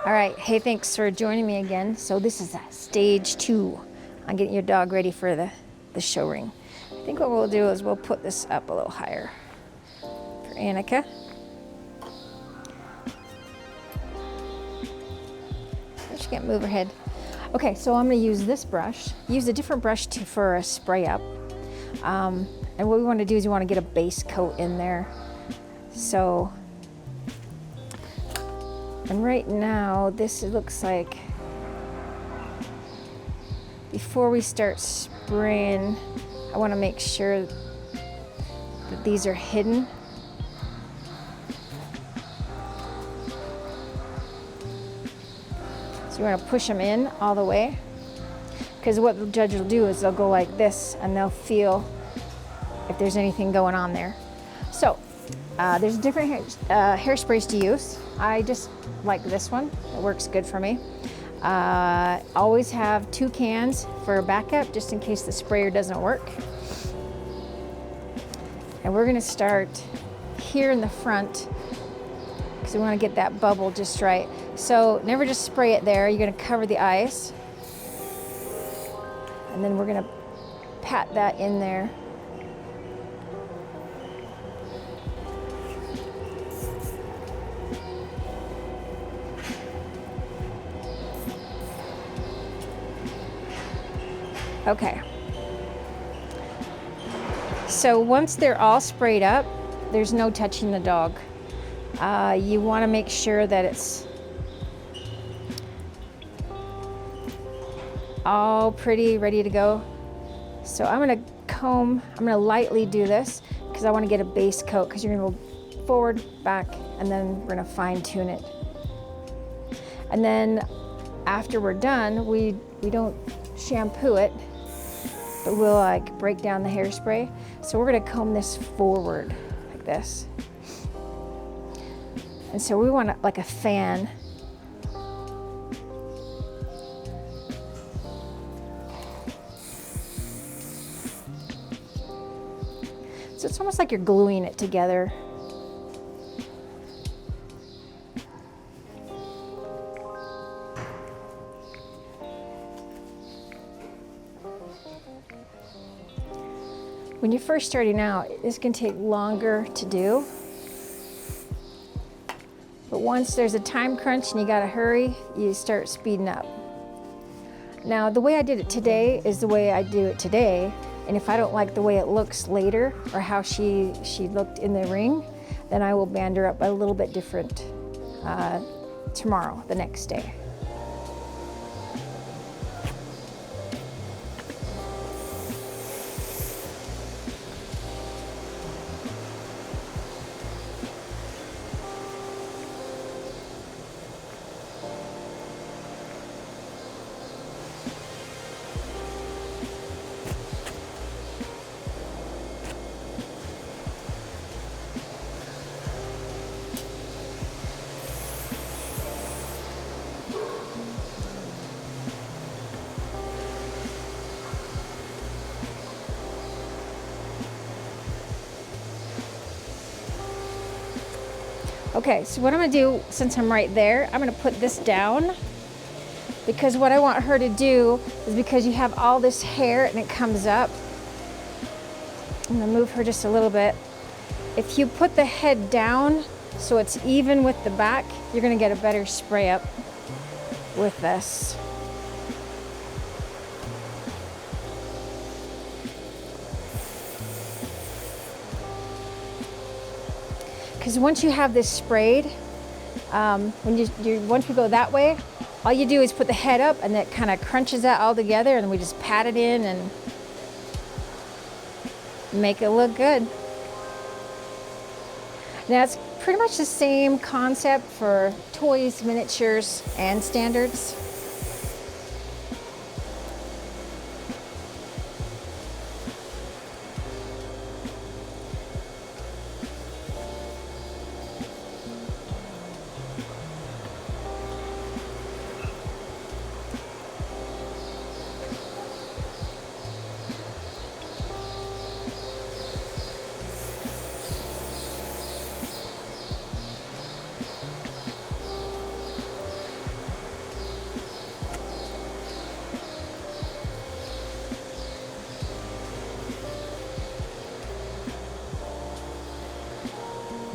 All right, hey, thanks for joining me again. So this is stage 2 on getting your dog ready for the show ring. I think what we'll do is we'll put this up a little higher for Annika. She can't move her head. Okay, so I'm gonna use this brush. Use a different brush for a spray up. And what we wanna do is we wanna get a base coat in there. So, and right now, this looks like, before we start spraying, I want to make sure that these are hidden. So you want to push them in all the way, because what the judge will do is they'll go like this and they'll feel if there's anything going on there. So there's different hairsprays to use. I just like this one. It works good for me. Always have 2 cans for a backup just in case the sprayer doesn't work. And we're gonna start here in the front because we want to get that bubble just right. So never just spray it there. You're gonna cover the eyes. And then we're gonna pat that in there. Okay. So once they're all sprayed up, there's no touching the dog. You want to make sure that it's all pretty, ready to go. So I'm going to lightly do this because I want to get a base coat, because you're going to go forward, back, and then we're going to fine tune it. And then after we're done, we don't shampoo it, but we'll like break down the hairspray. So we're gonna comb this forward like this. And so we want like a fan. So it's almost like you're gluing it together. When you're first starting out, this can take longer to do. But once there's a time crunch and you gotta hurry, you start speeding up. Now, the way I did it today is the way I do it today. And if I don't like the way it looks later or how she looked in the ring, then I will band her up a little bit different tomorrow, the next day. Okay, so what I'm gonna do, since I'm right there, I'm gonna put this down, because what I want her to do is, because you have all this hair and it comes up, I'm gonna move her just a little bit. If you put the head down so it's even with the back, you're gonna get a better spray up with this. Because once you have this sprayed, once we go that way, all you do is put the head up and that kind of crunches that all together, and we just pat it in and make it look good. Now it's pretty much the same concept for toys, miniatures, and standards.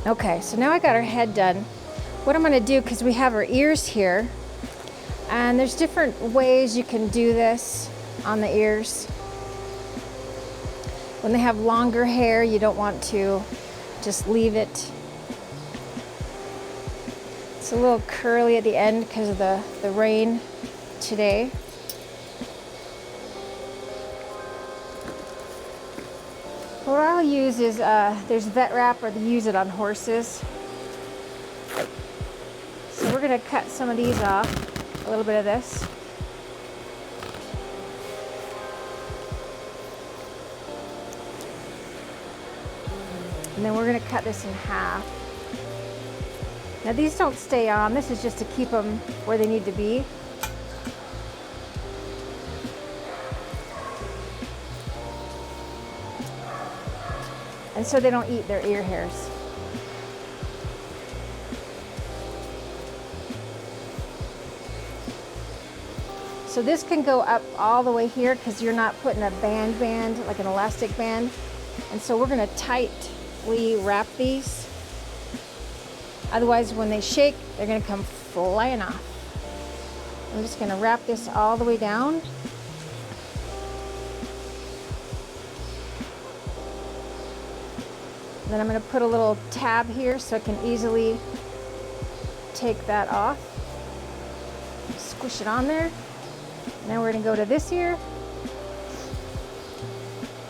Okay, so now I got her head done. What I'm gonna do, because we have her ears here, and there's different ways you can do this on the ears. When they have longer hair, you don't want to just leave it. It's a little curly at the end because of the rain today. What I'll use is, there's vet wrap, or they use it on horses. So we're gonna cut some of these off, a little bit of this. And then we're gonna cut this in half. Now these don't stay on, this is just to keep them where they need to be. And so they don't eat their ear hairs. So this can go up all the way here because you're not putting a band, like an elastic band. And so we're gonna tightly wrap these. Otherwise, when they shake, they're gonna come flying off. I'm just gonna wrap this all the way down. Then I'm going to put a little tab here so I can easily take that off. Squish it on there. Now we're going to go to this ear.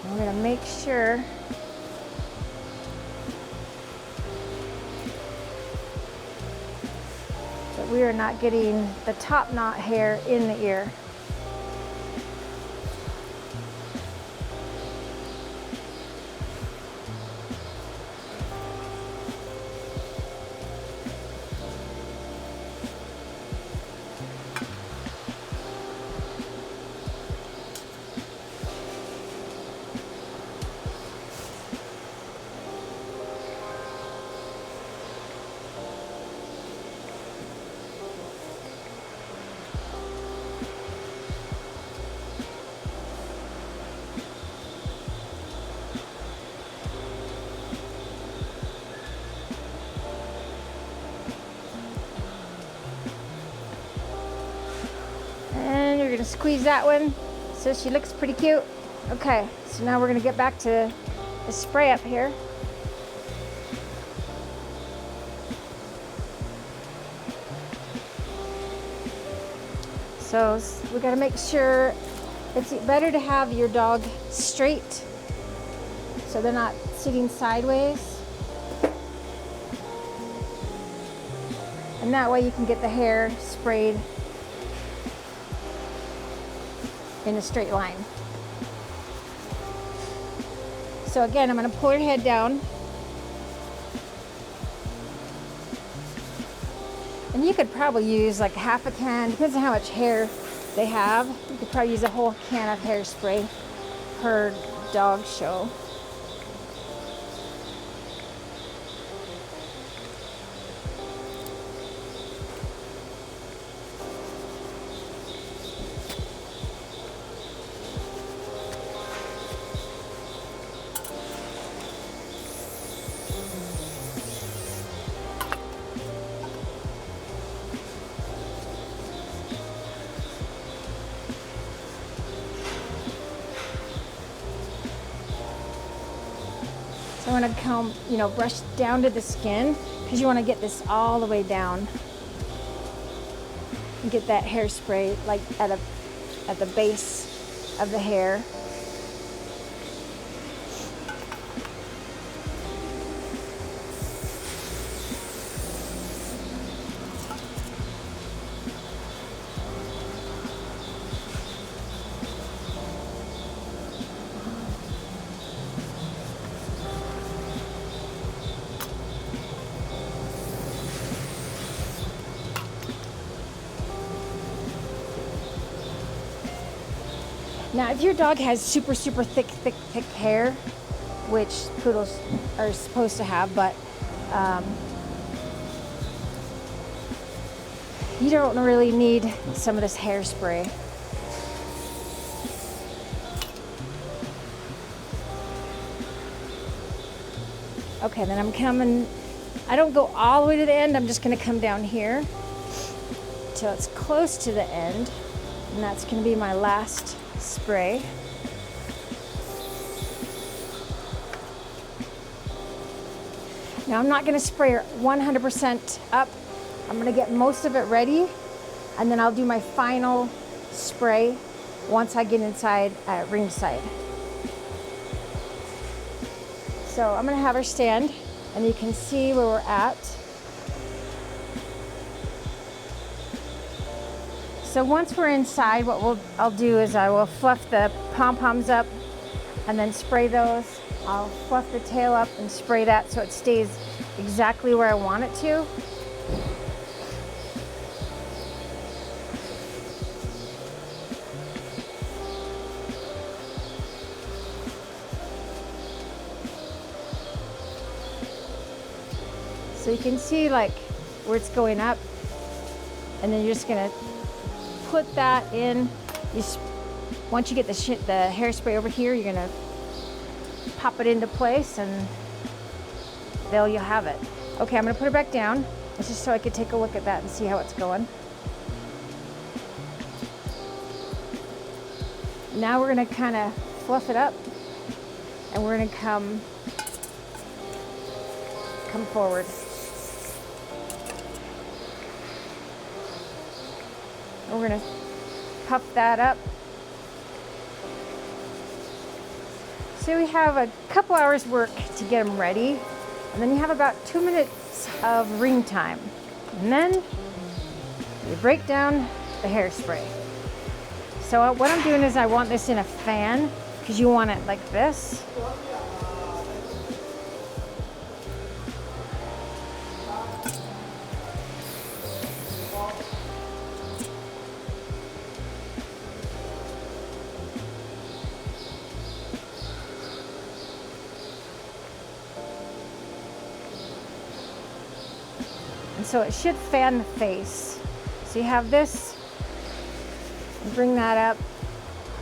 And we're going to make sure that we are not getting the top knot hair in the ear. You're gonna squeeze that one so she looks pretty cute. Okay, so now we're gonna get back to the spray up here. So we gotta make sure it's better to have your dog straight so they're not sitting sideways. And that way you can get the hair sprayed in a straight line. So again, I'm going to pull her head down. And you could probably use like half a can, depends on how much hair they have. You could probably use a whole can of hairspray per dog show. So I want to comb, brush down to the skin because you want to get this all the way down and get that hairspray like at the base of the hair. Now, if your dog has super thick hair, which poodles are supposed to have, but you don't really need some of this hairspray. Okay, then I'm coming I don't go all the way to the end. I'm just gonna come down here till it's close to the end. And that's gonna be my last spray. Now I'm not gonna spray her 100% up. I'm gonna get most of it ready, and then I'll do my final spray once I get inside at ringside. So I'm gonna have her stand, and you can see where we're at. So once we're inside, what I'll do is I will fluff the pom-poms up and then spray those. I'll fluff the tail up and spray that so it stays exactly where I want it to. So you can see like where it's going up, and then you're just gonna put that in. Once you get the hairspray over here, you're gonna pop it into place, and there you'll have it. Okay, I'm gonna put it back down. It's just so I could take a look at that and see how it's going. Now we're gonna kind of fluff it up, and we're gonna come forward. And we're gonna puff that up. So we have a couple hours work to get them ready, and then you have about 2 minutes of ring time. And then you break down the hairspray. So what I'm doing is I want this in a fan, because you want it like this. And so it should fan the face. So you have this, and bring that up,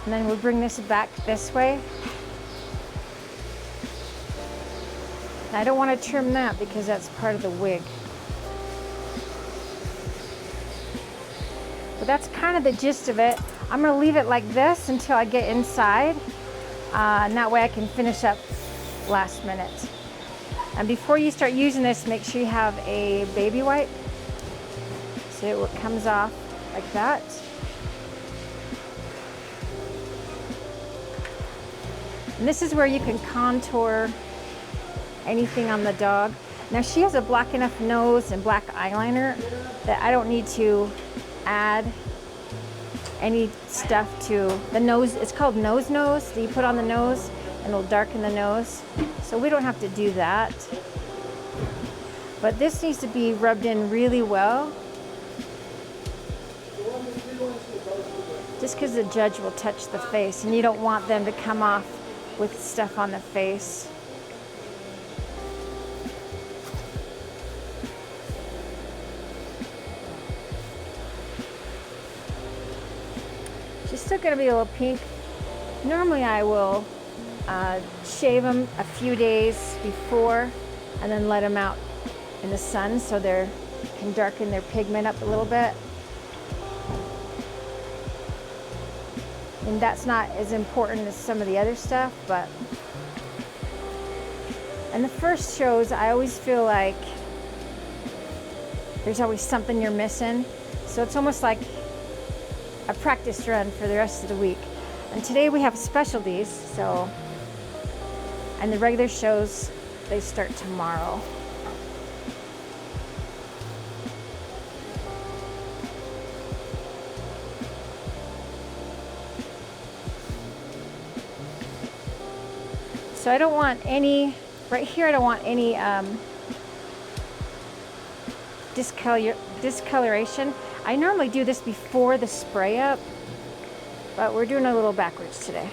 and then we'll bring this back this way. And I don't want to trim that because that's part of the wig. But that's kind of the gist of it. I'm going to leave it like this until I get inside, and that way I can finish up last minute. And before you start using this, make sure you have a baby wipe so it comes off like that. And this is where you can contour anything on the dog. Now she has a black enough nose and black eyeliner that I don't need to add any stuff to the nose. It's called nose that you put on the nose, and it'll darken the nose. So we don't have to do that. But this needs to be rubbed in really well, just because the judge will touch the face, and you don't want them to come off with stuff on the face. She's still gonna be a little pink. Normally I will shave them a few days before and then let them out in the sun so they can darken their pigment up a little bit. And that's not as important as some of the other stuff, but in the first shows I always feel like there's always something you're missing. So it's almost like a practice run for the rest of the week. And today we have specialties, so, and the regular shows, they start tomorrow. So I don't want any, right here I don't want any discoloration. I normally do this before the spray up, but we're doing a little backwards today.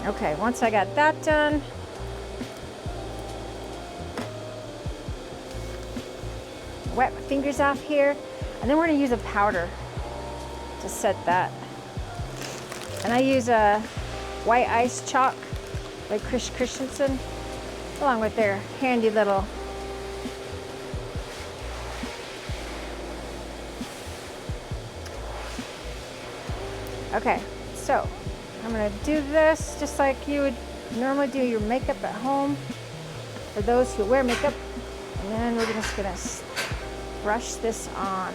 Okay, once I got that done, wet my fingers off here. And then we're gonna use a powder to set that. And I use a white ice chalk by Chris Christensen, along with their handy little okay, so I'm gonna do this just like you would normally do your makeup at home for those who wear makeup. And then we're just gonna brush this on.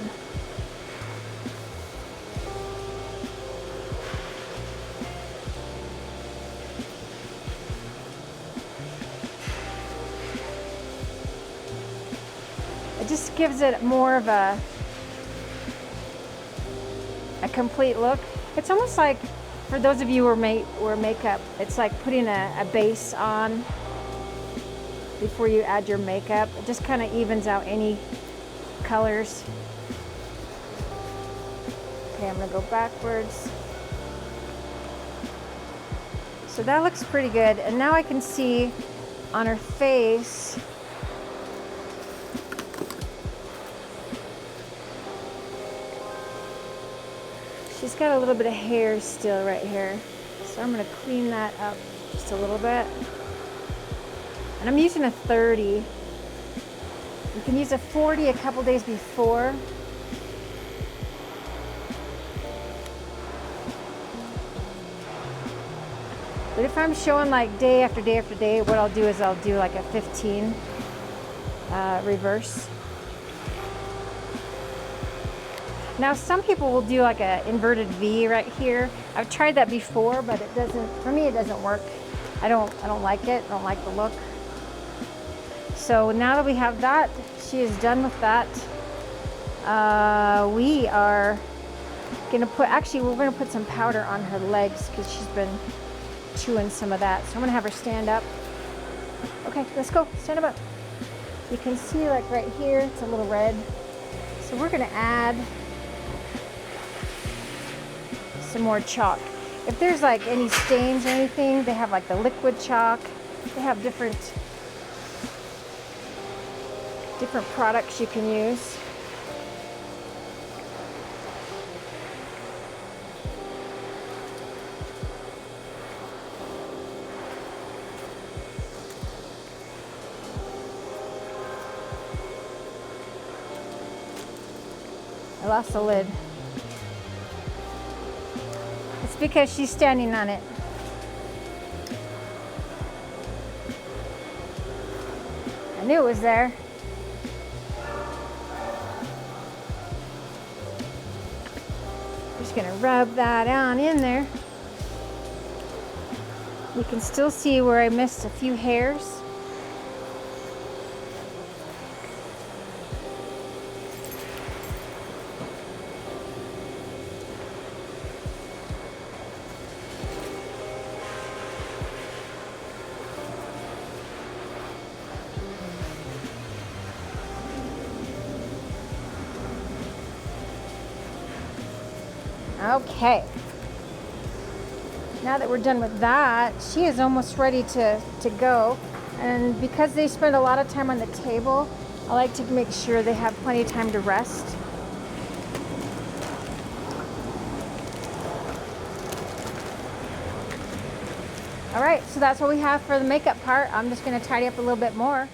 It just gives it more of a complete look. It's almost like, for those of you who wear makeup, it's like putting a base on before you add your makeup. It just kind of evens out any colors. Okay, I'm gonna go backwards. So that looks pretty good. And now I can see on her face, she's got a little bit of hair still right here. So I'm gonna clean that up just a little bit. And I'm using a 30. You can use a 40 a couple days before. But if I'm showing like day after day after day, what I'll do is I'll do like a 15 reverse. Now some people will do like a inverted V right here. I've tried that before, but it doesn't, for me it doesn't work. I don't like it, I don't like the look. So now that we have that, she is done with that. We are gonna put, actually we're gonna put some powder on her legs because she's been chewing some of that. So I'm gonna have her stand up. Okay, let's go, stand up. You can see like right here, it's a little red. So we're gonna add some more chalk. If there's like any stains or anything, they have like the liquid chalk. They have different products you can use. I lost the lid. It's because she's standing on it. I knew it was there. Just gonna rub that on in there. You can still see where I missed a few hairs. Okay, now that we're done with that, she is almost ready to go. And because they spend a lot of time on the table, I like to make sure they have plenty of time to rest. All right, so that's what we have for the makeup part. I'm just gonna tidy up a little bit more.